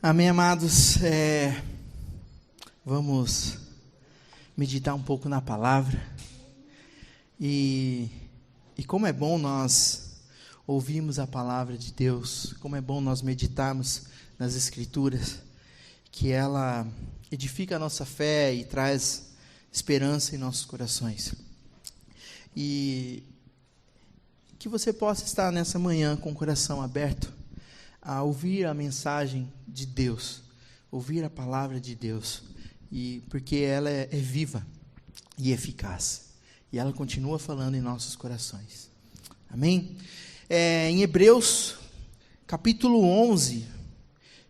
Amém, amados. Vamos meditar um pouco na palavra. E como é bom nós ouvirmos a palavra de Deus, como é bom nós meditarmos nas Escrituras, que ela edifica a nossa fé e traz esperança em nossos corações. E que você possa estar nessa manhã com o coração aberto a ouvir a mensagem de Deus, ouvir a palavra de Deus, porque ela é viva e eficaz, e ela continua falando em nossos corações. Amém? Em Hebreus, capítulo 11,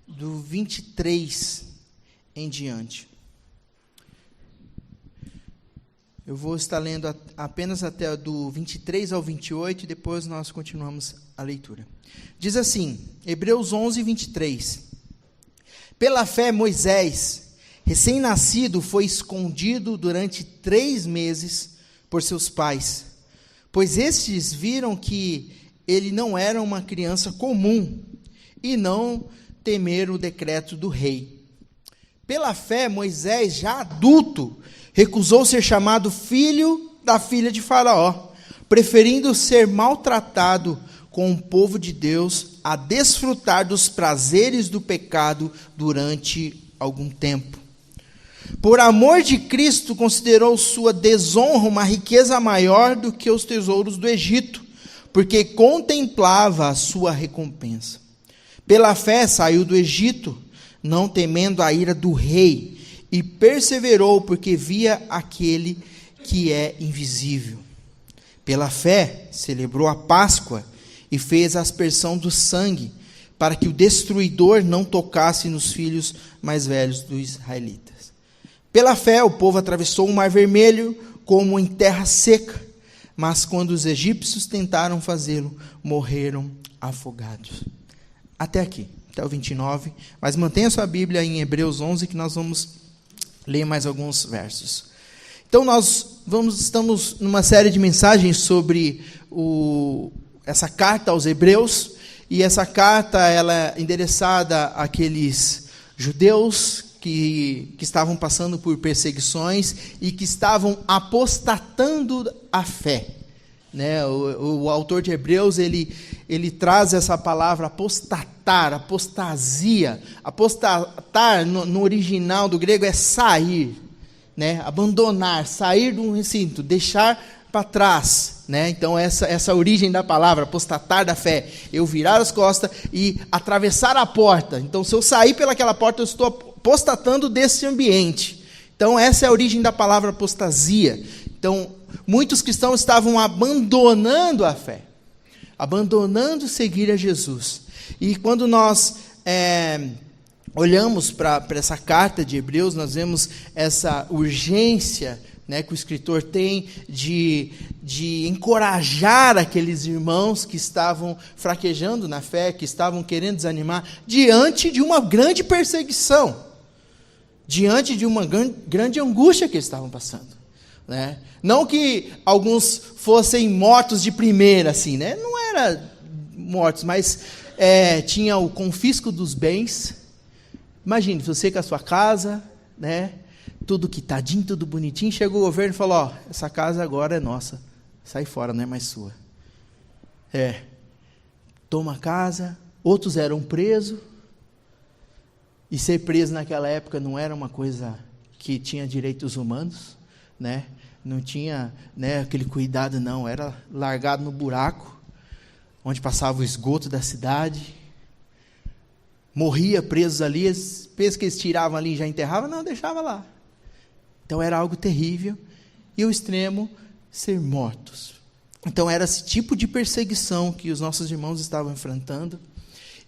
do 23 em diante. Eu vou estar lendo apenas até do 23 ao 28, e depois nós continuamos a leitura. Diz assim, Hebreus 11, 23. Pela fé, Moisés, recém-nascido, foi escondido durante 3 meses por seus pais, pois estes viram que ele não era uma criança comum e não temeram o decreto do rei. Pela fé, Moisés, já adulto, recusou ser chamado filho da filha de Faraó, preferindo ser maltratado com o povo de Deus a desfrutar dos prazeres do pecado durante algum tempo. Por amor de Cristo, considerou sua desonra uma riqueza maior do que os tesouros do Egito, porque contemplava a sua recompensa. Pela fé saiu do Egito, não temendo a ira do rei, e perseverou porque via aquele que é invisível. Pela fé celebrou a Páscoa e fez a aspersão do sangue, para que o destruidor não tocasse nos filhos mais velhos dos israelitas. Pela fé o povo atravessou o Mar Vermelho como em terra seca, mas quando os egípcios tentaram fazê-lo, morreram afogados. Até aqui, até o 29, mas mantenha sua Bíblia em Hebreus 11, que nós vamos ler mais alguns versos. Então estamos numa série de mensagens sobre essa carta aos Hebreus, e essa carta ela é endereçada àqueles judeus que estavam passando por perseguições e que estavam apostatando a fé. Né? O autor de Hebreus, ele traz essa palavra apostatar, apostasia. Apostatar, no original do grego, é sair, né? Abandonar, sair de um recinto, deixar para trás. Né? Então, essa origem da palavra, apostatar da fé, eu virar as costas e atravessar a porta. Então, se eu sair pelaquela porta, eu estou apostatando desse ambiente. Então, essa é a origem da palavra apostasia. Então, muitos cristãos estavam abandonando a fé, abandonando seguir a Jesus. E quando nós olhamos para essa carta de Hebreus, nós vemos essa urgência, né, que o escritor tem de encorajar aqueles irmãos que estavam fraquejando na fé, que estavam querendo desanimar, diante de uma grande perseguição, diante de uma grande angústia que eles estavam passando. Né? Não que alguns fossem mortos de primeira, assim, né? Não era mortos, mas tinha o confisco dos bens. Imagine, você com a sua casa, né? Tudo quitadinho, tudo bonitinho, chegou o governo e falou, essa casa agora é nossa, sai fora, não é mais sua. Toma a casa. Outros eram presos, e ser preso naquela época não era uma coisa que tinha direitos humanos, né? Não tinha, né, aquele cuidado, não, era largado no buraco, onde passava o esgoto da cidade, morria presos ali, pensa que eles tiravam ali e já enterravam, não, deixava lá. Então era algo terrível, e o extremo, ser mortos. Então era esse tipo de perseguição que os nossos irmãos estavam enfrentando,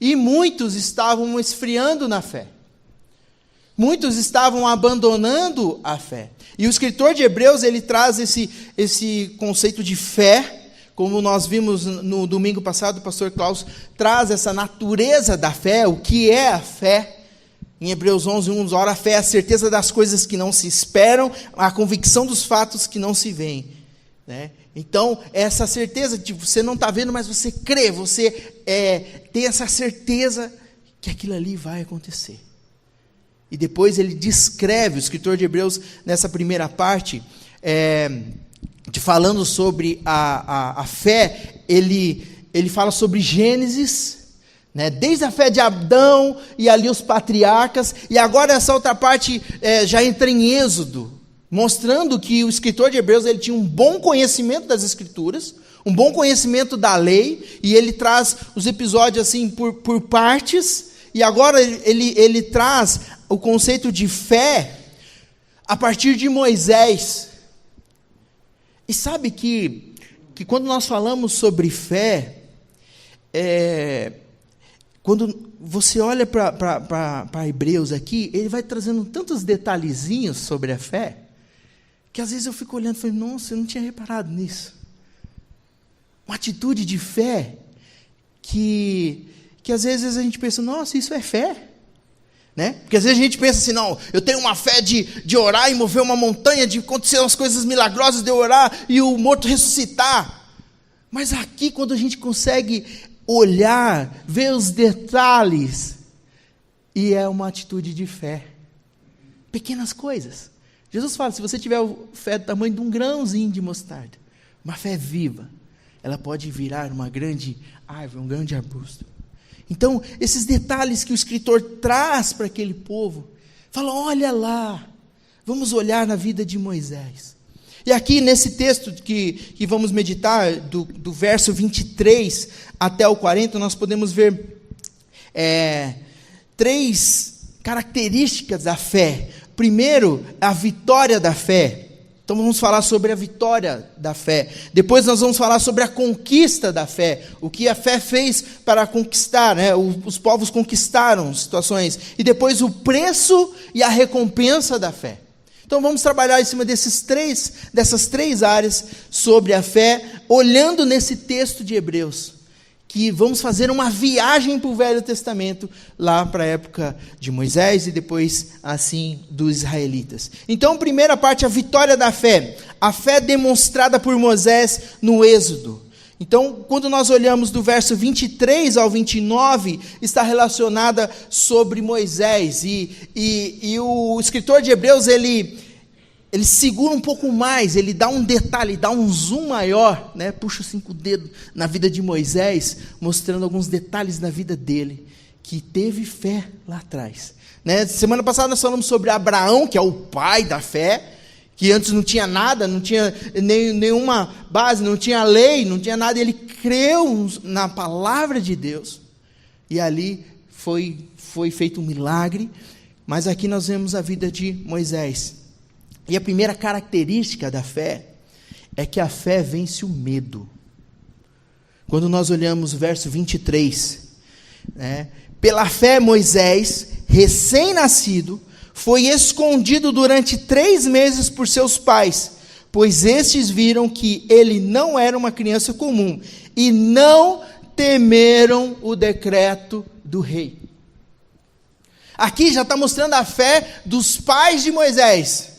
e muitos estavam esfriando na fé. Muitos estavam abandonando a fé. E o escritor de Hebreus, ele traz esse conceito de fé, como nós vimos no domingo passado, o pastor Klaus traz essa natureza da fé, o que é a fé. Em Hebreus 11, 1, ora, a fé é a certeza das coisas que não se esperam, a convicção dos fatos que não se veem. Né? Então, essa certeza de você não está vendo, mas você crê, você tem essa certeza que aquilo ali vai acontecer. E depois ele descreve, o escritor de Hebreus, nessa primeira parte, falando sobre a fé, ele fala sobre Gênesis, né, desde a fé de Adão e ali os patriarcas, e agora essa outra parte já entra em Êxodo, mostrando que o escritor de Hebreus ele tinha um bom conhecimento das Escrituras, um bom conhecimento da lei, e ele traz os episódios assim por partes, e agora ele traz o conceito de fé a partir de Moisés. E sabe que quando nós falamos sobre fé, quando você olha para Hebreus aqui, ele vai trazendo tantos detalhezinhos sobre a fé, que às vezes eu fico olhando e falo, nossa, eu não tinha reparado nisso. Uma atitude de fé que às vezes a gente pensa, nossa, isso é fé. Né? Porque às vezes a gente pensa assim, não, eu tenho uma fé de orar e mover uma montanha, de acontecer umas coisas milagrosas, de eu orar e o morto ressuscitar. Mas aqui, quando a gente consegue olhar, ver os detalhes, e é uma atitude de fé. Pequenas coisas. Jesus fala, se você tiver fé do tamanho de um grãozinho de mostarda, uma fé viva, ela pode virar uma grande árvore, um grande arbusto. Então, esses detalhes que o escritor traz para aquele povo, fala, olha lá, vamos olhar na vida de Moisés. E aqui nesse texto que vamos meditar, do verso 23 até o 40, nós podemos ver 3 características da fé. Primeiro, a vitória da fé. Então vamos falar sobre a vitória da fé. Depois nós vamos falar sobre a conquista da fé. O que a fé fez para conquistar, né? Os povos conquistaram situações. E depois o preço e a recompensa da fé. Então vamos trabalhar em cima dessas três áreas sobre a fé, olhando nesse texto de Hebreus. Que vamos fazer uma viagem para o Velho Testamento, lá para a época de Moisés e depois, assim, dos israelitas. Então, primeira parte, a vitória da fé. A fé demonstrada por Moisés no Êxodo. Então, quando nós olhamos do verso 23 ao 29, está relacionada sobre Moisés. E o escritor de Hebreus, ele segura um pouco mais, ele dá um detalhe, dá um zoom maior, né? Puxa 5 dedos na vida de Moisés, mostrando alguns detalhes da vida dele, que teve fé lá atrás. Né? Semana passada nós falamos sobre Abraão, que é o pai da fé, que antes não tinha nada, não tinha nenhuma base, não tinha lei, não tinha nada, ele creu na palavra de Deus, e ali foi feito um milagre. Mas aqui nós vemos a vida de Moisés. E a primeira característica da fé é que a fé vence o medo. Quando nós olhamos o verso 23, né? Pela fé Moisés, recém-nascido, foi escondido durante 3 meses por seus pais, pois estes viram que ele não era uma criança comum, e não temeram o decreto do rei. Aqui já está mostrando a fé dos pais de Moisés.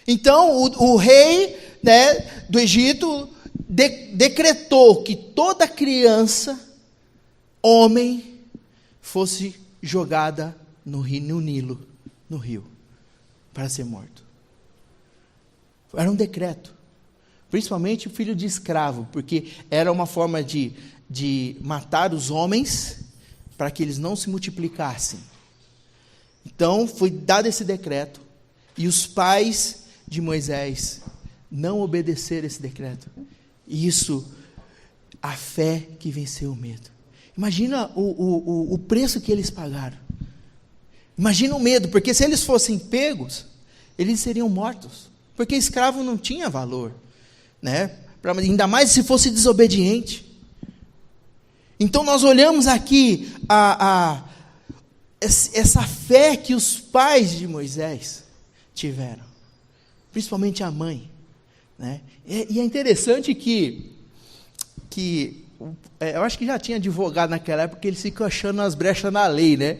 Então, o rei, né, do Egito decretou que toda criança, homem, fosse jogada no Nilo, no rio, para ser morto. Era um decreto. Principalmente o filho de escravo, porque era uma forma de matar os homens para que eles não se multiplicassem. Então, foi dado esse decreto, e os pais de Moisés não obedeceram esse decreto. E isso, a fé que venceu o medo. Imagina o preço que eles pagaram. Imagina o medo, porque se eles fossem pegos, eles seriam mortos. Porque escravo não tinha valor, né? Ainda mais se fosse desobediente. Então nós olhamos aqui essa fé que os pais de Moisés tiveram. Principalmente a mãe, né? E é interessante que eu acho que já tinha advogado naquela época, porque eles ficam achando as brechas na lei, né?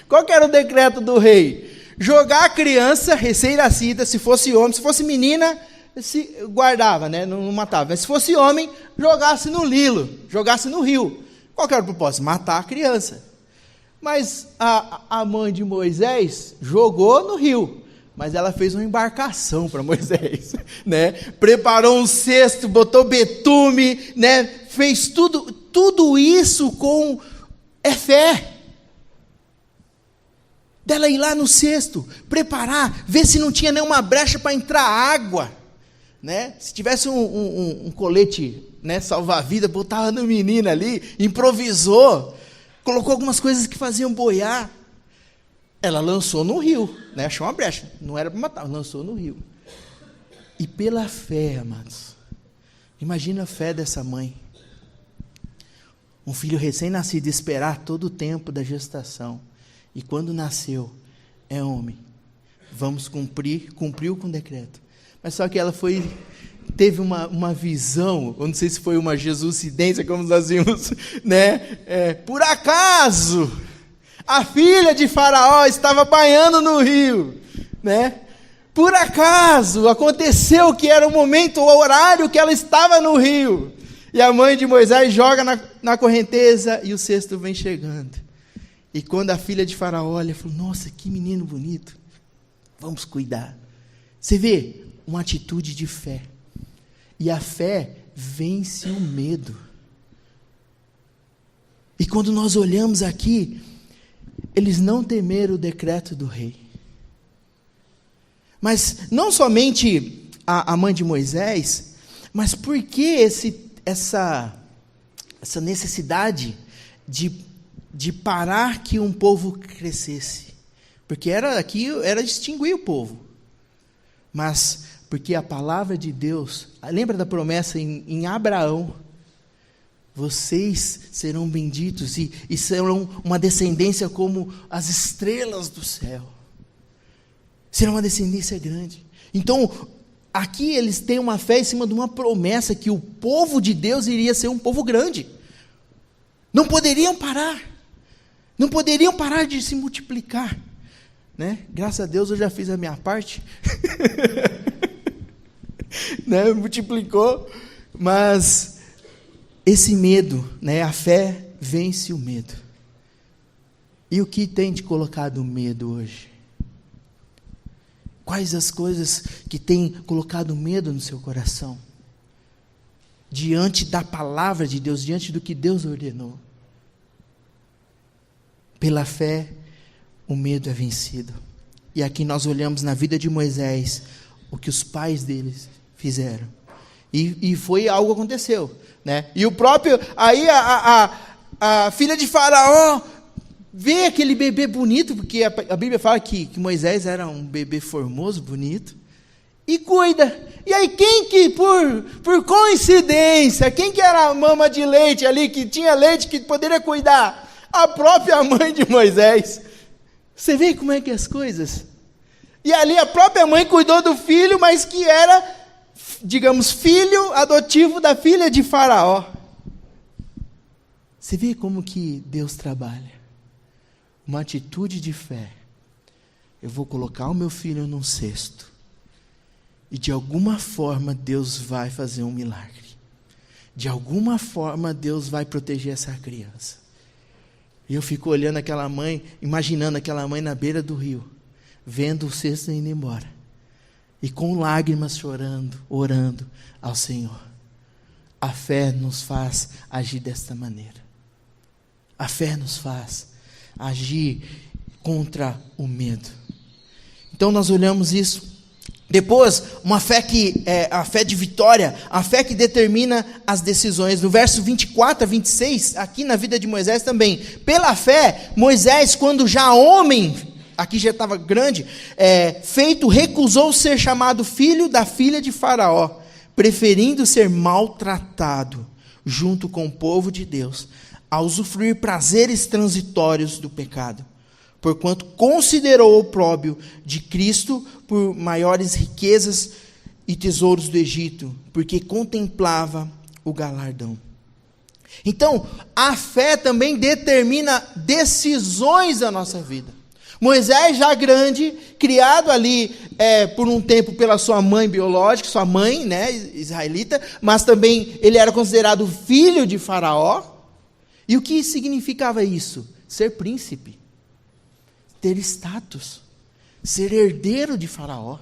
Qual que era o decreto do rei? Jogar a criança recém-nascida, se fosse homem, se fosse menina, se guardava, né? Não matava. Mas se fosse homem, jogasse no Nilo, jogasse no rio. Qual que era o propósito? Matar a criança. Mas a mãe de Moisés jogou no rio, mas ela fez uma embarcação para Moisés, né? Preparou um cesto, botou betume, né? Fez tudo isso com fé. Dela ir lá no cesto, preparar, ver se não tinha nenhuma brecha para entrar água, né? Se tivesse um colete, né, salva-vida, botava no menino ali, improvisou, colocou algumas coisas que faziam boiar. Ela lançou no rio, né? Achou uma brecha, não era para matar, lançou no rio. E pela fé, amados, imagina a fé dessa mãe. Um filho recém-nascido, esperar todo o tempo da gestação. E quando nasceu, é homem. Cumpriu com o decreto. Mas só que ela teve uma visão, eu não sei se foi uma Jesuscidência, como nós vimos, né? Por acaso, a filha de Faraó estava banhando no rio, né? Por acaso, aconteceu que era o momento, o horário que ela estava no rio. E a mãe de Moisés joga na correnteza e o cesto vem chegando. E quando a filha de Faraó olha, falou, nossa, que menino bonito, vamos cuidar. Você vê, uma atitude de fé. E a fé vence o medo. E quando nós olhamos aqui, eles não temeram o decreto do rei. Mas não somente a mãe de Moisés, mas por que essa necessidade de parar que um povo crescesse? Porque era distinguir o povo. Mas porque a palavra de Deus, lembra da promessa em Abraão? Vocês serão benditos e serão uma descendência como as estrelas do céu. Será uma descendência grande. Então, aqui eles têm uma fé em cima de uma promessa que o povo de Deus iria ser um povo grande. Não poderiam parar. Não poderiam parar de se multiplicar. Né? Graças a Deus eu já fiz a minha parte. Né? Multiplicou. Mas esse medo, né? A fé vence o medo. E o que tem te colocado medo hoje? Quais as coisas que têm colocado medo no seu coração? Diante da palavra de Deus, diante do que Deus ordenou. Pela fé, o medo é vencido. E aqui nós olhamos na vida de Moisés, o que os pais deles fizeram. E foi algo que aconteceu. Né? E o próprio, aí a filha de Faraó, vê aquele bebê bonito, porque a Bíblia fala que Moisés era um bebê formoso, bonito, e cuida. E aí quem que, por coincidência, quem que era a mama de leite ali, que tinha leite, que poderia cuidar? A própria mãe de Moisés. Você vê como é que é as coisas? E ali a própria mãe cuidou do filho, mas que era, digamos, filho adotivo da filha de Faraó. Você vê como que Deus trabalha? Uma atitude de fé. Eu vou colocar o meu filho num cesto. E de alguma forma Deus vai fazer um milagre. De alguma forma Deus vai proteger essa criança. E eu fico olhando aquela mãe, imaginando aquela mãe na beira do rio, vendo o cesto indo embora. E com lágrimas chorando, orando ao Senhor. A fé nos faz agir desta maneira. A fé nos faz agir contra o medo. Então nós olhamos isso. Depois, uma fé que é a fé de vitória, a fé que determina as decisões. No verso 24 a 26, aqui na vida de Moisés também. Pela fé, Moisés, quando já homem, aqui já estava grande, feito, recusou ser chamado filho da filha de Faraó, preferindo ser maltratado junto com o povo de Deus, a usufruir prazeres transitórios do pecado, porquanto considerou o opróbrio de Cristo por maiores riquezas e tesouros do Egito, porque contemplava o galardão. Então, a fé também determina decisões da nossa vida. Moisés, já grande, criado ali por um tempo pela sua mãe biológica, sua mãe, né, israelita, mas também ele era considerado filho de Faraó. E o que significava isso? ser príncipe, ter status, ser herdeiro de Faraó.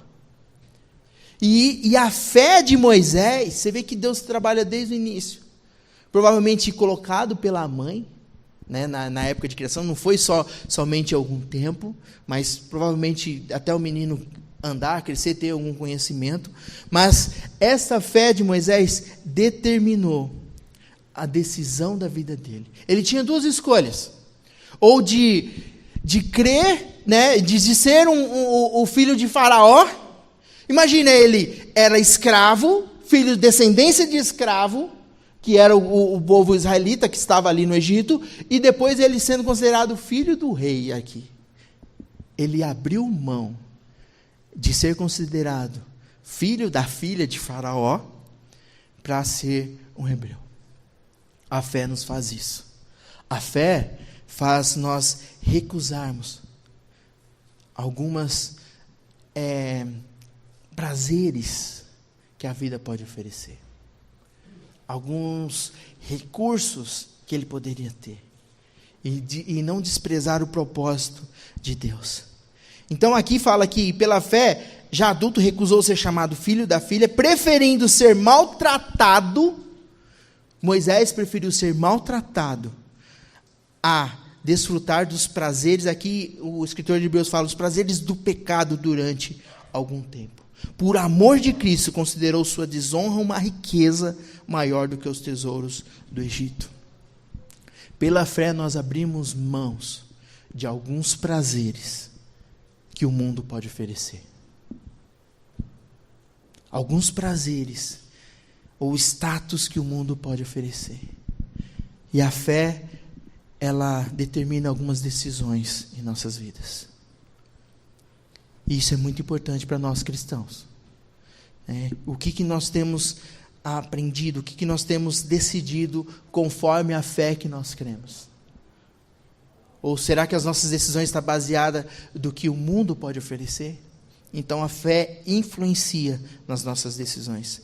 E a fé de Moisés, você vê que Deus trabalha desde o início. Provavelmente colocado pela mãe, né, na época de criação, não foi somente algum tempo, mas provavelmente até o menino andar, crescer, ter algum conhecimento. Mas essa fé de Moisés determinou a decisão da vida dele. Ele tinha duas escolhas: ou de crer, né, de ser o filho de Faraó. Imagina, ele era escravo, filho de descendência de escravo, que era o povo israelita que estava ali no Egito, e depois ele sendo considerado filho do rei aqui. Ele abriu mão de ser considerado filho da filha de Faraó para ser um hebreu. A fé nos faz isso. A fé faz nós recusarmos algumas prazeres que a vida pode oferecer, alguns recursos que ele poderia ter, e não desprezar o propósito de Deus. Então aqui fala que pela fé, já adulto, recusou ser chamado filho da filha, preferindo ser maltratado. Moisés preferiu ser maltratado a desfrutar dos prazeres. Aqui o escritor de Hebreus fala os prazeres do pecado durante algum tempo. Por amor de Cristo, considerou sua desonra uma riqueza maior do que os tesouros do Egito. Pela fé nós abrimos mãos de alguns prazeres que o mundo pode oferecer. Alguns prazeres ou status que o mundo pode oferecer. E a fé, ela determina algumas decisões em nossas vidas. E isso é muito importante para nós cristãos. O que nós temos aprendido, o que nós temos decidido conforme a fé que nós cremos? Ou será que as nossas decisões estão baseadas no que o mundo pode oferecer? Então a fé influencia nas nossas decisões.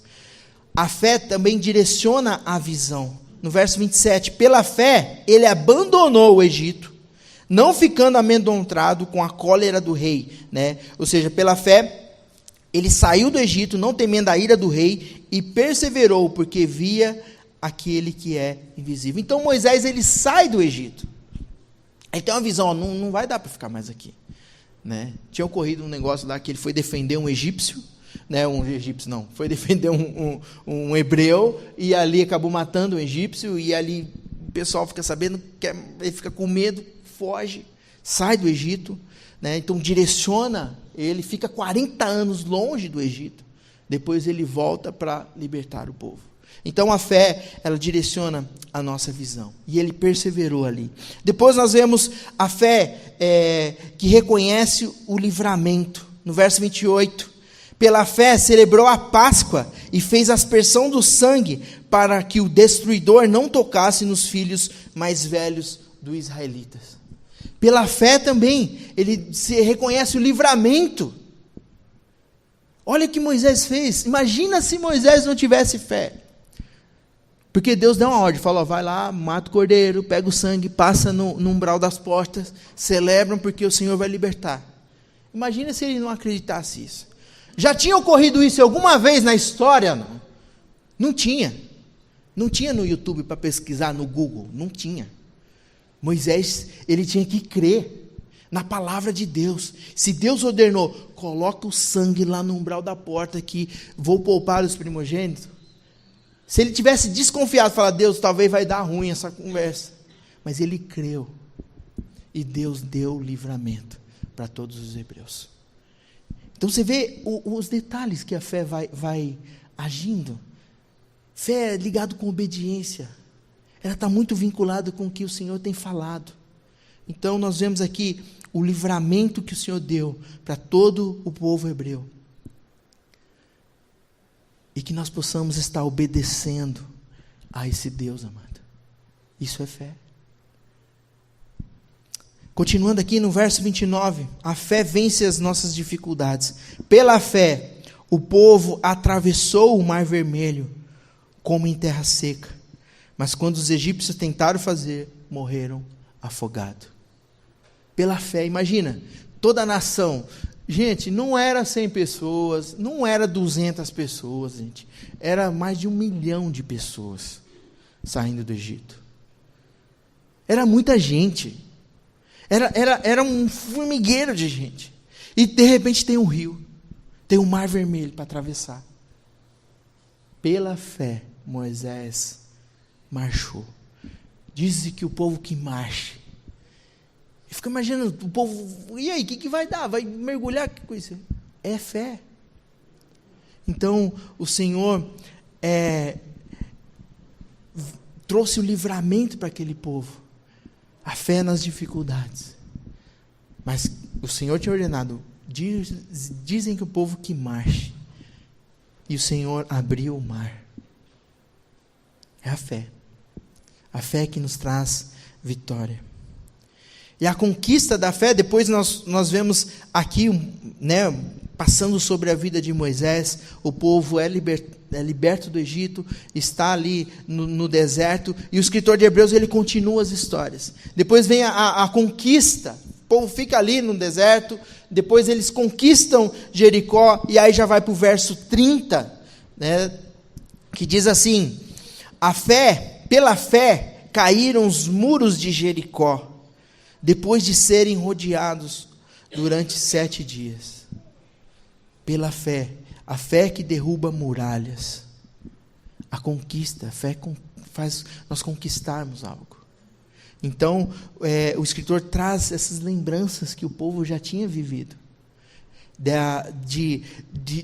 A fé também direciona a visão. No verso 27, pela fé ele abandonou o Egito, não ficando amedrontado com a cólera do rei, né? Ou seja, pela fé, ele saiu do Egito, não temendo a ira do rei, e perseverou, porque via aquele que é invisível. Então Moisés, ele sai do Egito. Ele tem uma visão, não vai dar para ficar mais aqui, né? Tinha ocorrido um negócio lá que ele foi defender um egípcio, né? Foi defender um hebreu, e ali acabou matando um egípcio, e ali o pessoal fica sabendo, ele fica com medo, foge, sai do Egito, né? Então direciona, ele fica 40 anos longe do Egito, depois ele volta para libertar o povo. Então a fé, ela direciona a nossa visão, e ele perseverou ali. Depois nós vemos a fé que reconhece o livramento, no verso 28, pela fé celebrou a Páscoa e fez aspersão do sangue para que o destruidor não tocasse nos filhos mais velhos dos israelitas. Pela fé também, ele se reconhece o livramento. Olha o que Moisés fez. Imagina se Moisés não tivesse fé. Porque Deus deu uma ordem, falou, vai lá, mata o cordeiro, pega o sangue, passa no umbral das portas, celebram porque o Senhor vai libertar. Imagina se ele não acreditasse isso. Já tinha ocorrido isso alguma vez na história? Não. Não tinha. Não tinha no YouTube para pesquisar, no Google, não tinha. Moisés, ele tinha que crer na palavra de Deus. Se Deus ordenou, coloca o sangue lá no umbral da porta que vou poupar os primogênitos. Se ele tivesse desconfiado, falar, Deus, talvez vai dar ruim essa conversa. Mas ele creu. E Deus deu livramento para todos os hebreus. Então você vê os detalhes que a fé vai agindo. Fé é ligado com obediência. Ela está muito vinculada com o que o Senhor tem falado. Então nós vemos aqui o livramento que o Senhor deu para todo o povo hebreu. E que nós possamos estar obedecendo a esse Deus amado. Isso é fé. Continuando aqui no verso 29, a fé vence as nossas dificuldades. Pela fé, o povo atravessou o Mar Vermelho como em terra seca. Mas quando os egípcios tentaram fazer, morreram afogados. Pela fé, imagina, toda a nação. Gente, não era 100 pessoas, não era 200 pessoas, gente. Era mais de 1 milhão de pessoas saindo do Egito. Era muita gente. Era um formigueiro de gente. E de repente tem um rio, tem um mar vermelho para atravessar. Pela fé, Moisés marchou. Diz que o povo que marche. E fica imaginando, o povo, e aí, o que vai dar? Vai mergulhar? Que coisa? É fé. Então, o Senhor trouxe o livramento para aquele povo. A fé nas dificuldades. Mas o Senhor tinha ordenado, dizem que o povo que marche. E o Senhor abriu o mar. É a fé. A fé que nos traz vitória. E a conquista da fé, depois nós vemos aqui, né, passando sobre a vida de Moisés, o povo é liberto do Egito, está ali no deserto, e o escritor de Hebreus, ele continua as histórias. Depois vem a conquista, o povo fica ali no deserto, depois eles conquistam Jericó, e aí já vai para o verso 30, né, que diz assim: pela fé caíram os muros de Jericó, depois de serem rodeados durante 7 dias. Pela fé, a fé que derruba muralhas. A conquista, a fé faz nós conquistarmos algo. Então, o escritor traz essas lembranças que o povo já tinha vivido.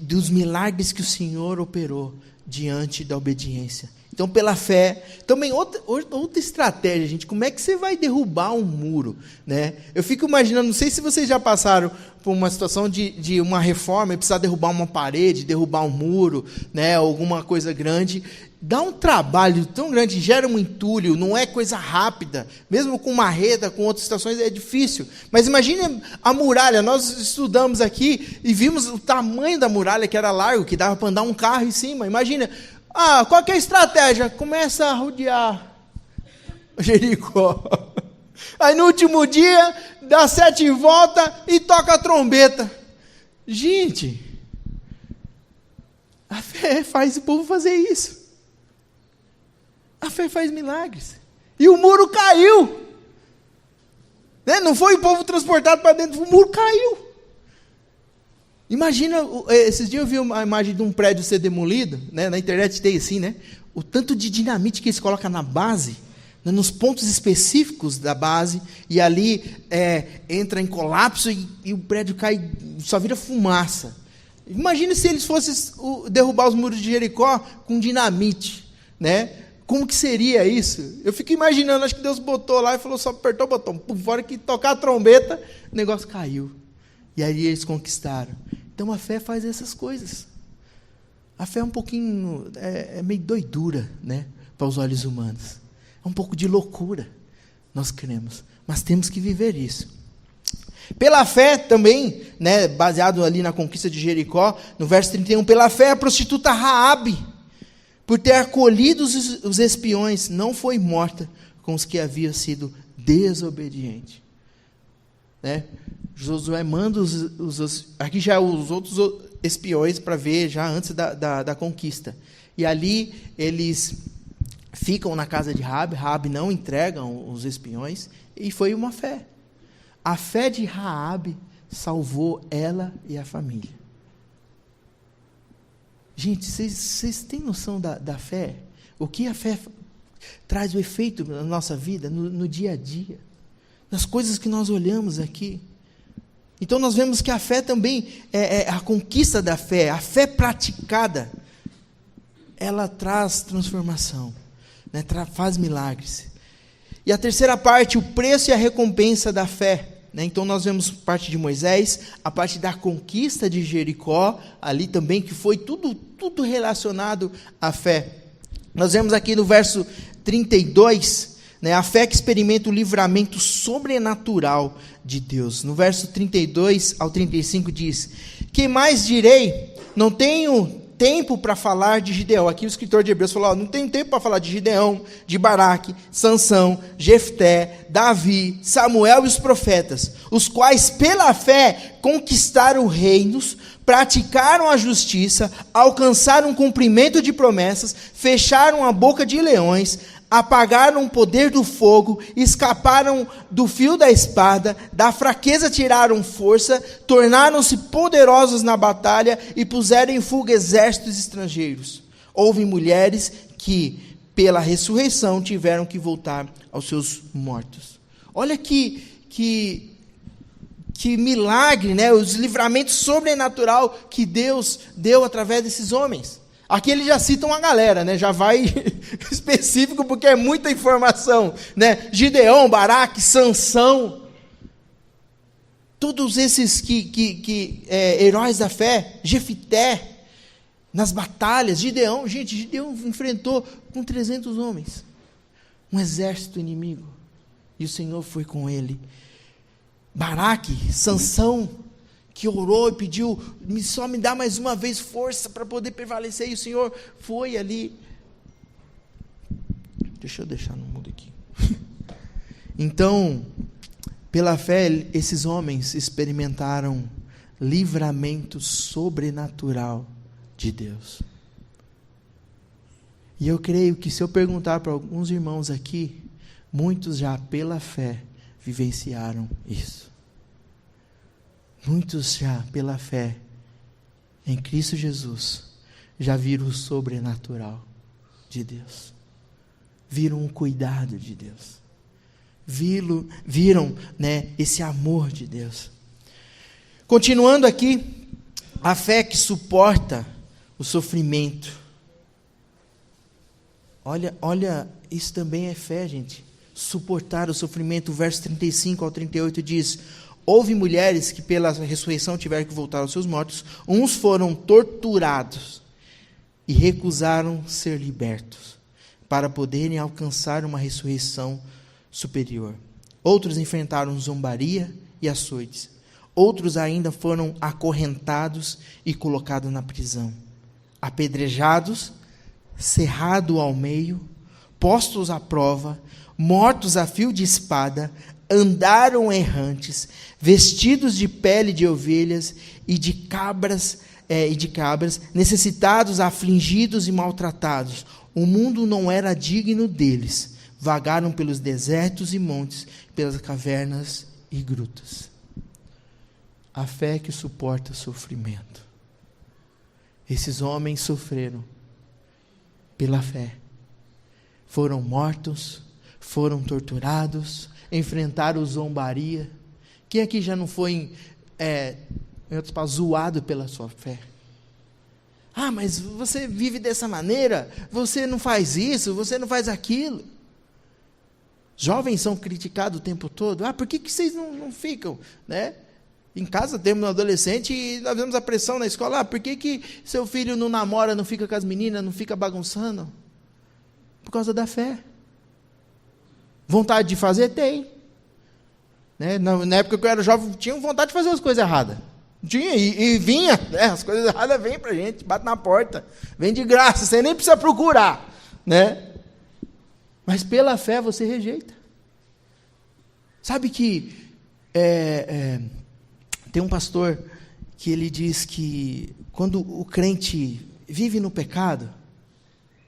Dos milagres que o Senhor operou diante da obediência. Então, pela fé, também outra estratégia, gente, como é que você vai derrubar um muro, né? Eu fico imaginando, não sei se vocês já passaram por uma situação de uma reforma e precisar derrubar uma parede, derrubar um muro, né, alguma coisa grande, dá um trabalho tão grande, gera um entulho, não é coisa rápida, mesmo com marreta, com outras situações é difícil, mas imagine a muralha, nós estudamos aqui e vimos o tamanho da muralha, que era largo, que dava para andar um carro em cima, imagina. Qual que é a estratégia? Começa a rodear Jericó. Aí no último dia, dá 7 voltas e toca a trombeta. Gente, a fé faz o povo fazer isso. A fé faz milagres. E o muro caiu. Né? Não foi o povo transportado para dentro, o muro caiu. Imagina, esses dias eu vi uma imagem de um prédio ser demolido, né, na internet tem assim, né, o tanto de dinamite que eles colocam na base, né, nos pontos específicos da base, e ali entra em colapso e o prédio cai, só vira fumaça. Imagina se eles fossem derrubar os muros de Jericó com dinamite, né? Como que seria isso? Eu fico imaginando, acho que Deus botou lá e falou, só apertou o botão, por fora que tocar a trombeta, o negócio caiu. E aí eles conquistaram. Então a fé faz essas coisas. A fé é um pouquinho, é meio doidura, né, para os olhos humanos. É um pouco de loucura, nós cremos. Mas temos que viver isso. Pela fé também, né, baseado ali na conquista de Jericó, no verso 31, pela fé a prostituta Raabe, por ter acolhido os espiões, não foi morta com os que haviam sido desobedientes. Né? Josué manda aqui já os outros espiões para ver já antes da conquista. E ali eles ficam na casa de Raabe. Raabe não entregam os espiões. E foi uma fé. A fé de Raabe salvou ela e a família. Gente, vocês têm noção da fé? O que a fé traz o efeito na nossa vida, no dia a dia? Nas coisas que nós olhamos aqui. Então nós vemos que a fé também, a conquista da fé, a fé praticada, ela traz transformação, né, faz milagres. E a terceira parte, o preço e a recompensa da fé. Né? Então nós vemos parte de Moisés, a parte da conquista de Jericó, ali também, que foi tudo relacionado à fé. Nós vemos aqui no verso 32, né, a fé que experimenta o livramento sobrenatural de Deus. No verso 32 ao 35 diz: que mais direi? Não tenho tempo para falar de Gideão. Aqui o escritor de Hebreus falou, não tem tempo para falar de Gideão, de Baraque, Sansão, Jefté, Davi, Samuel e os profetas, os quais pela fé conquistaram reinos, praticaram a justiça, alcançaram o cumprimento de promessas, fecharam a boca de leões, apagaram o poder do fogo, escaparam do fio da espada, da fraqueza tiraram força, tornaram-se poderosos na batalha e puseram em fuga exércitos estrangeiros. Houve mulheres que, pela ressurreição, tiveram que voltar aos seus mortos. Olha que milagre, né? Os livramentos sobrenatural que Deus deu através desses homens. Aqui ele já cita uma galera, né? Já vai específico porque é muita informação, né? Gideão, Baraque, Sansão, todos esses heróis da fé, Jefté, nas batalhas, Gideão enfrentou com 300 homens, um exército inimigo, e o Senhor foi com ele. Baraque, Sansão, que orou e pediu, só me dá mais uma vez força para poder prevalecer, e o Senhor foi ali. Deixa eu deixar no mudo aqui. Então, pela fé, esses homens experimentaram livramento sobrenatural de Deus. E eu creio que se eu perguntar para alguns irmãos aqui, muitos já pela fé vivenciaram isso. Muitos já, pela fé em Cristo Jesus, já viram o sobrenatural de Deus. Viram o cuidado de Deus. Viram, né, esse amor de Deus. Continuando aqui, a fé que suporta o sofrimento. Olha, isso também é fé, gente. Suportar o sofrimento. O verso 35 ao 38 diz: houve mulheres que pela ressurreição tiveram que voltar aos seus mortos, uns foram torturados e recusaram ser libertos, para poderem alcançar uma ressurreição superior. Outros enfrentaram zombaria e açoites. Outros ainda foram acorrentados e colocados na prisão, apedrejados, cerrados ao meio, postos à prova, mortos a fio de espada, andaram errantes, vestidos de pele de ovelhas e de cabras, necessitados, afligidos e maltratados. O mundo não era digno deles. Vagaram pelos desertos e montes, pelas cavernas e grutas. A fé que suporta o sofrimento. Esses homens sofreram pela fé. Foram mortos, foram torturados, enfrentaram zombaria. Quem aqui já não foi, em outras palavras, zoado pela sua fé? Ah, mas você vive dessa maneira, você não faz isso, você não faz aquilo. Jovens são criticados o tempo todo. Ah, por que vocês não ficam, né? Em casa temos um adolescente e nós vemos a pressão na escola. Ah, por que seu filho não namora, não fica com as meninas, não fica bagunçando? Por causa da fé. Vontade de fazer? Tem. Né? Na época que eu era jovem, tinha vontade de fazer as coisas erradas. Tinha, e vinha, né? As coisas erradas vêm para a gente, bate na porta, vem de graça, você nem precisa procurar, né? Mas pela fé você rejeita. Sabe que tem um pastor que ele diz que quando o crente vive no pecado,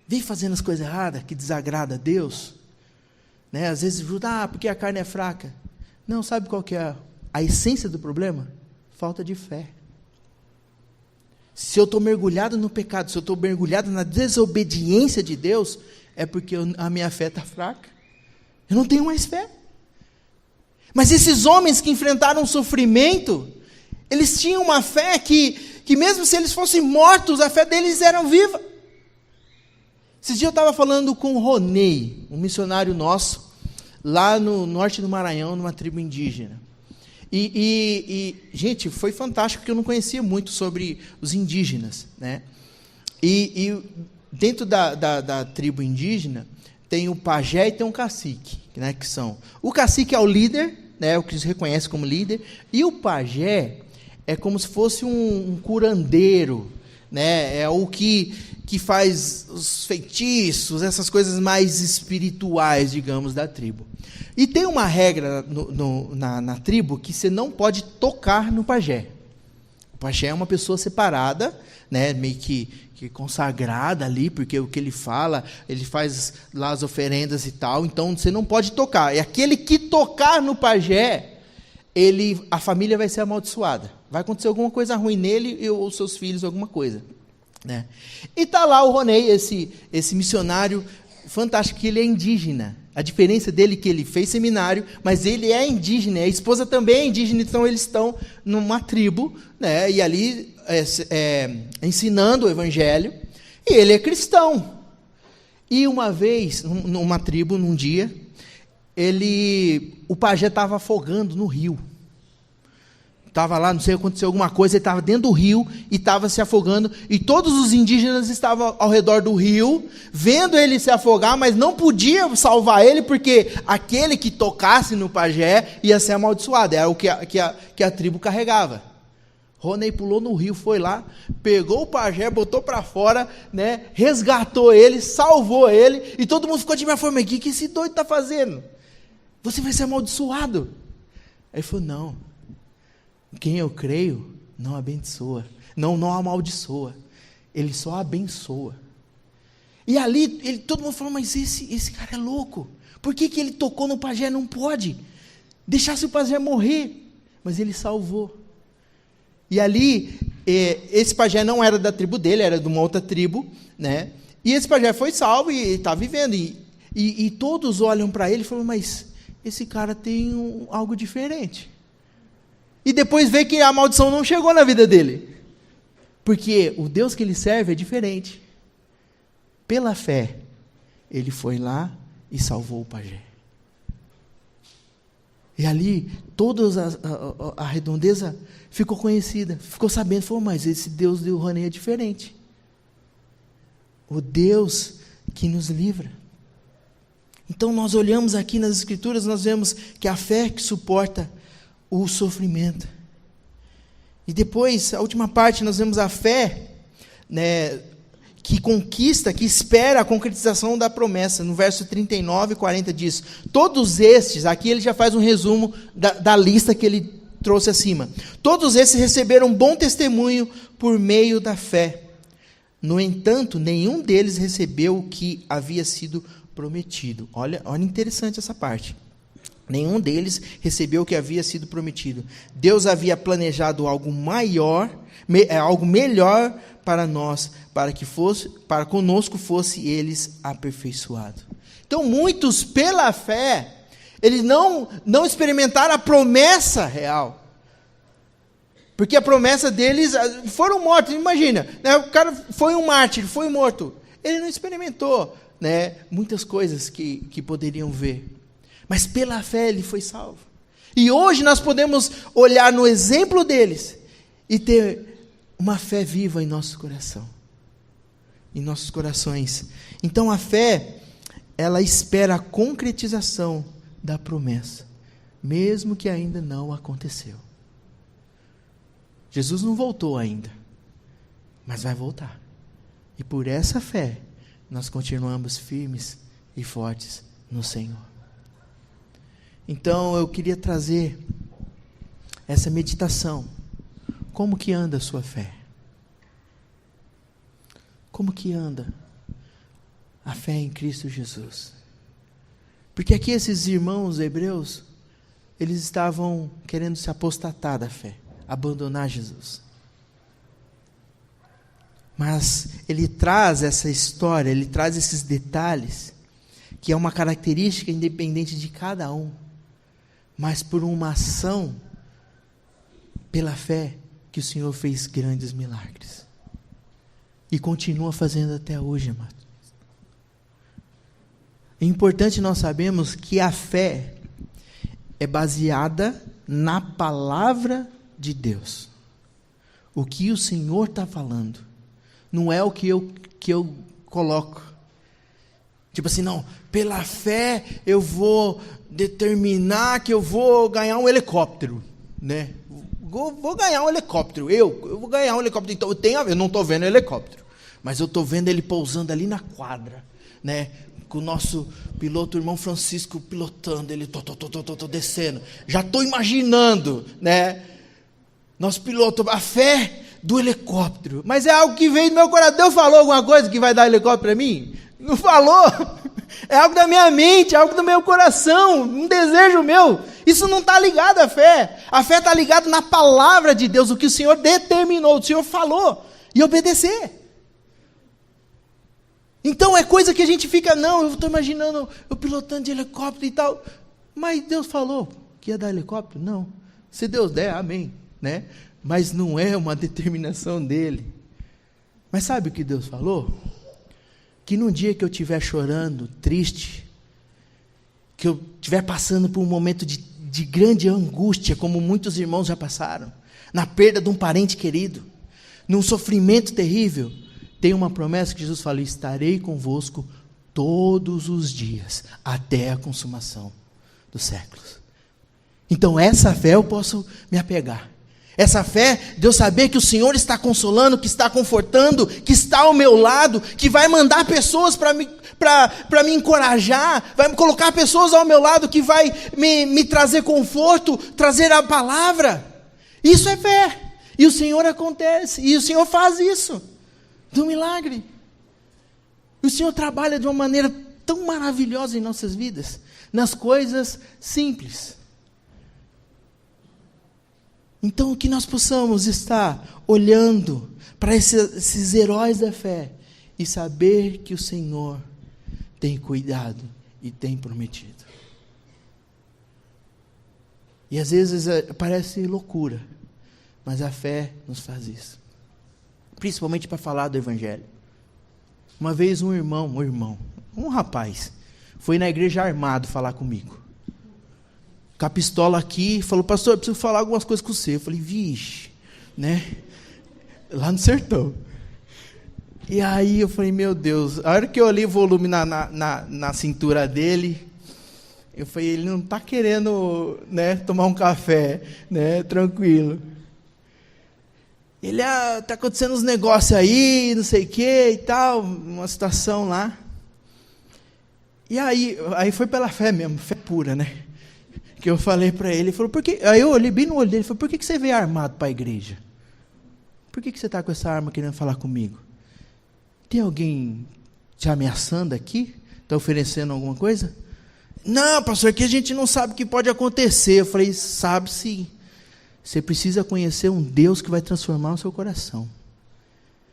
vive fazendo as coisas erradas, que desagrada a Deus, né? Às vezes, porque a carne é fraca. Não, sabe qual que é a essência do problema? Falta de fé. Se eu estou mergulhado no pecado, se eu estou mergulhado na desobediência de Deus, é porque a minha fé está fraca. Eu não tenho mais fé. Mas esses homens que enfrentaram o sofrimento, eles tinham uma fé que mesmo se eles fossem mortos, a fé deles era viva. Esses dias eu estava falando com o Ronei, um missionário nosso, lá no norte do Maranhão, numa tribo indígena. Gente, foi fantástico, porque eu não conhecia muito sobre os indígenas, né? E dentro da tribo indígena, tem o pajé e tem um cacique, né? Que são, o cacique é o líder, né? O que se reconhece como líder, e o pajé é como se fosse um curandeiro, né? É o que faz os feitiços, essas coisas mais espirituais, digamos, da tribo. E tem uma regra na tribo que você não pode tocar no pajé. O pajé é uma pessoa separada, né, meio que consagrada ali, porque o que ele fala, ele faz lá as oferendas e tal, então você não pode tocar. E aquele que tocar no pajé, a família vai ser amaldiçoada. Vai acontecer alguma coisa ruim nele ou seus filhos, alguma coisa. Né? E está lá o Ronei, esse missionário fantástico, que ele é indígena. A diferença dele é que ele fez seminário, mas ele é indígena, a esposa também é indígena, então eles estão numa tribo, né, e ali ensinando o evangelho, e ele é cristão. E uma vez, numa tribo, num dia, o pajé estava afogando no rio. Estava lá, não sei, aconteceu alguma coisa, ele estava dentro do rio e estava se afogando, e todos os indígenas estavam ao redor do rio, vendo ele se afogar, mas não podia salvar ele, porque aquele que tocasse no pajé ia ser amaldiçoado, era o que a tribo carregava. Ronei pulou no rio, foi lá, pegou o pajé, botou para fora, né, resgatou ele, salvou ele, e todo mundo ficou de minha forma, o que esse doido está fazendo? Você vai ser amaldiçoado. Aí ele falou, não. Quem eu creio, não abençoa. Não amaldiçoa. Ele só abençoa. E ali, todo mundo falou, mas esse cara é louco. Por que ele tocou no pajé? Não pode. Deixasse o pajé morrer. Mas ele salvou. E ali, esse pajé não era da tribo dele, era de uma outra tribo, né? E esse pajé foi salvo e está vivendo. E todos olham para ele e falam, mas esse cara tem algo diferente. E depois vê que a maldição não chegou na vida dele. Porque o Deus que ele serve é diferente. Pela fé, ele foi lá e salvou o pajé. E ali, toda a redondeza ficou conhecida. Ficou sabendo, falou, mas esse Deus do Ronei é diferente. O Deus que nos livra. Então nós olhamos aqui nas Escrituras, nós vemos que a fé que suporta o sofrimento. E depois, a última parte, nós vemos a fé, né, que conquista, que espera a concretização da promessa. No verso 39 e 40 diz, todos estes, aqui ele já faz um resumo da lista que ele trouxe acima. Todos esses receberam bom testemunho por meio da fé. No entanto, nenhum deles recebeu o que havia sido prometido. Olha interessante essa parte. Nenhum deles recebeu o que havia sido prometido. Deus havia planejado algo maior, algo melhor para nós, para conosco fosse eles aperfeiçoado. Então, muitos pela fé, eles não experimentaram a promessa real. Porque a promessa deles, foram mortos, imagina, né, o cara foi um mártir, foi morto. Ele não experimentou, né, muitas coisas que poderiam ver. Mas pela fé ele foi salvo. E hoje nós podemos olhar no exemplo deles e ter uma fé viva em nosso coração. Em nossos corações. Então a fé, ela espera a concretização da promessa, mesmo que ainda não aconteceu. Jesus não voltou ainda, mas vai voltar. E por essa fé, nós continuamos firmes e fortes no Senhor. Então eu queria trazer essa meditação. Como que anda a sua fé? Como que anda a fé em Cristo Jesus? Porque aqui esses irmãos hebreus, eles estavam querendo se apostatar da fé, abandonar Jesus. Mas ele traz essa história, ele traz esses detalhes, que é uma característica independente de cada um. Mas por uma ação, pela fé, que o Senhor fez grandes milagres. E continua fazendo até hoje, amados. É importante nós sabermos que a fé é baseada na palavra de Deus. O que o Senhor está falando. Não é o que eu coloco. Tipo assim, não, pela fé eu vou determinar que eu vou ganhar um helicóptero, né? vou ganhar um helicóptero. Eu vou ganhar um helicóptero. Então, eu não estou vendo helicóptero, mas eu estou vendo ele pousando ali na quadra, né? Com o nosso piloto, o irmão Francisco, pilotando, ele tô descendo. Já estou imaginando, né? Nosso piloto, a fé do helicóptero. Mas é algo que veio do meu coração. Deus falou alguma coisa que vai dar helicóptero para mim? Não falou. É algo da minha mente, é algo do meu coração, um desejo meu. Isso não está ligado à fé. A fé está ligada na palavra de Deus, o que o Senhor determinou, o Senhor falou, e obedecer. Então é coisa que a gente fica, não, eu estou imaginando eu pilotando de helicóptero e tal. Mas Deus falou que ia dar helicóptero? Não. Se Deus der, amém, né? Mas não é uma determinação dele. Mas sabe o que Deus falou? Que num dia que eu estiver chorando, triste, que eu estiver passando por um momento de grande angústia, como muitos irmãos já passaram, na perda de um parente querido, num sofrimento terrível, tem uma promessa que Jesus fala: estarei convosco todos os dias, até a consumação dos séculos. Então essa fé eu posso me apegar. Essa fé de eu saber que o Senhor está consolando, que está confortando, que está ao meu lado, que vai mandar pessoas para me encorajar, vai me colocar pessoas ao meu lado que vai me trazer conforto, trazer a palavra. Isso é fé. E o Senhor acontece, e o Senhor faz isso, de um milagre. E o Senhor trabalha de uma maneira tão maravilhosa em nossas vidas, nas coisas simples. Então, que nós possamos estar olhando para esses heróis da fé e saber que o Senhor tem cuidado e tem prometido. E às vezes parece loucura, mas a fé nos faz isso. Principalmente para falar do Evangelho. Uma vez um rapaz, foi na igreja armado falar comigo. Com a pistola aqui, falou: pastor, eu preciso falar algumas coisas com você. Eu falei: vixe, né? Lá no sertão. E aí eu falei: meu Deus. A hora que eu olhei o volume na cintura dele, eu falei: ele não está querendo, né, tomar um café, né, tranquilo. Ele: está acontecendo uns negócios aí, não sei o que e tal, uma situação lá. E aí foi pela fé mesmo, fé pura, né? Que eu falei para ele, ele falou: por que? Aí eu olhei bem no olho dele e falei: por que você veio armado para a igreja? Por que você está com essa arma querendo falar comigo? Tem alguém te ameaçando aqui? Está oferecendo alguma coisa? Não, pastor, aqui a gente não sabe o que pode acontecer. Eu falei: sabe sim. Você precisa conhecer um Deus que vai transformar o seu coração.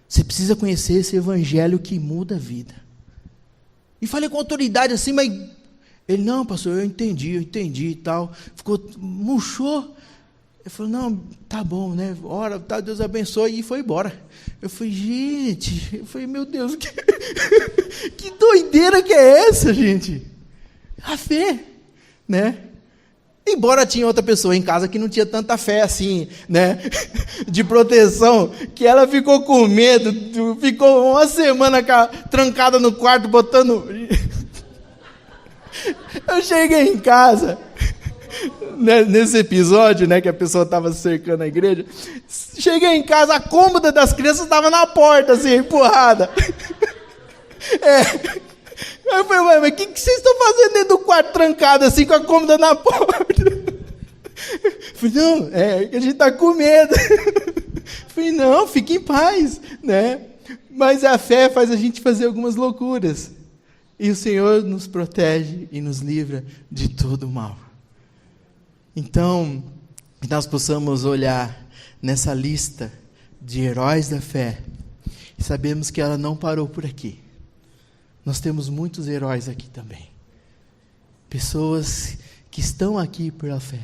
Você precisa conhecer esse evangelho que muda a vida. E falei com autoridade assim, mas ele: não, pastor, eu entendi e tal. Ficou, murchou. Ele falou: não, tá bom, né? Ora, tá, Deus abençoe, e foi embora. Eu falei: gente, meu Deus, que doideira que é essa, gente? A fé, né? Embora tinha outra pessoa em casa que não tinha tanta fé assim, né? De proteção, que ela ficou com medo, ficou uma semana trancada no quarto, botando... Eu cheguei em casa, né, nesse episódio, né, que a pessoa estava cercando a igreja, cheguei em casa, a cômoda das crianças estava na porta, assim, empurrada. Eu falei: ué, mas o que vocês estão fazendo dentro do quarto trancado, assim, com a cômoda na porta? Eu falei: não, é que a gente está com medo. Eu falei: não, fique em paz, né? Mas a fé faz a gente fazer algumas loucuras. E o Senhor nos protege e nos livra de todo o mal. Então, que nós possamos olhar nessa lista de heróis da fé e sabemos que ela não parou por aqui. Nós temos muitos heróis aqui também. Pessoas que estão aqui pela fé.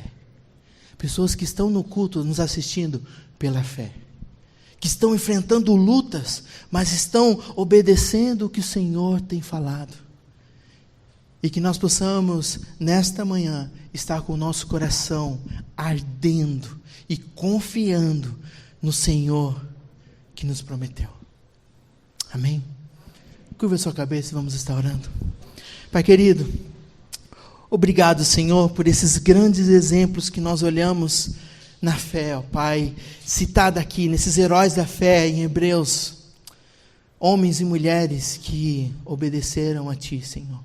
Pessoas que estão no culto nos assistindo pela fé. Que estão enfrentando lutas, mas estão obedecendo o que o Senhor tem falado. E que nós possamos, nesta manhã, estar com o nosso coração ardendo e confiando no Senhor que nos prometeu. Amém? Curva a sua cabeça e vamos estar orando. Pai querido, obrigado, Senhor, por esses grandes exemplos que nós olhamos na fé, ó Pai, citada aqui, nesses heróis da fé em Hebreus, homens e mulheres que obedeceram a Ti, Senhor,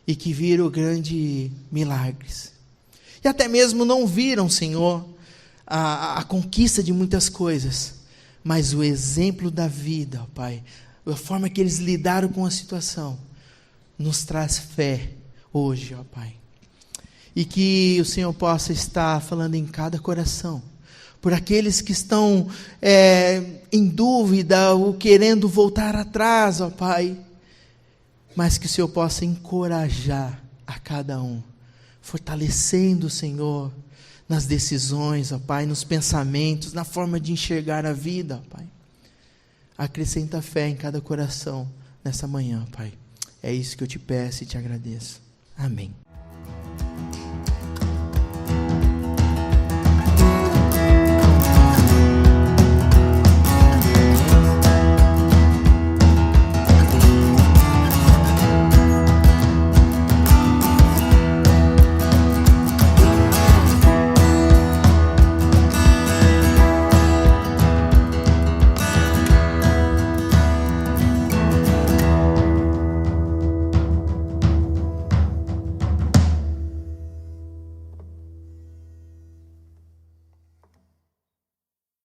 e que viram grandes milagres, e até mesmo não viram, Senhor, a conquista de muitas coisas, mas o exemplo da vida, ó Pai, a forma que eles lidaram com a situação, nos traz fé hoje, ó Pai. E que o Senhor possa estar falando em cada coração, por aqueles que estão em dúvida ou querendo voltar atrás, ó Pai, mas que o Senhor possa encorajar a cada um, fortalecendo o Senhor nas decisões, ó Pai, nos pensamentos, na forma de enxergar a vida, ó Pai. Acrescenta fé em cada coração nessa manhã, Pai. É isso que eu te peço e te agradeço. Amém.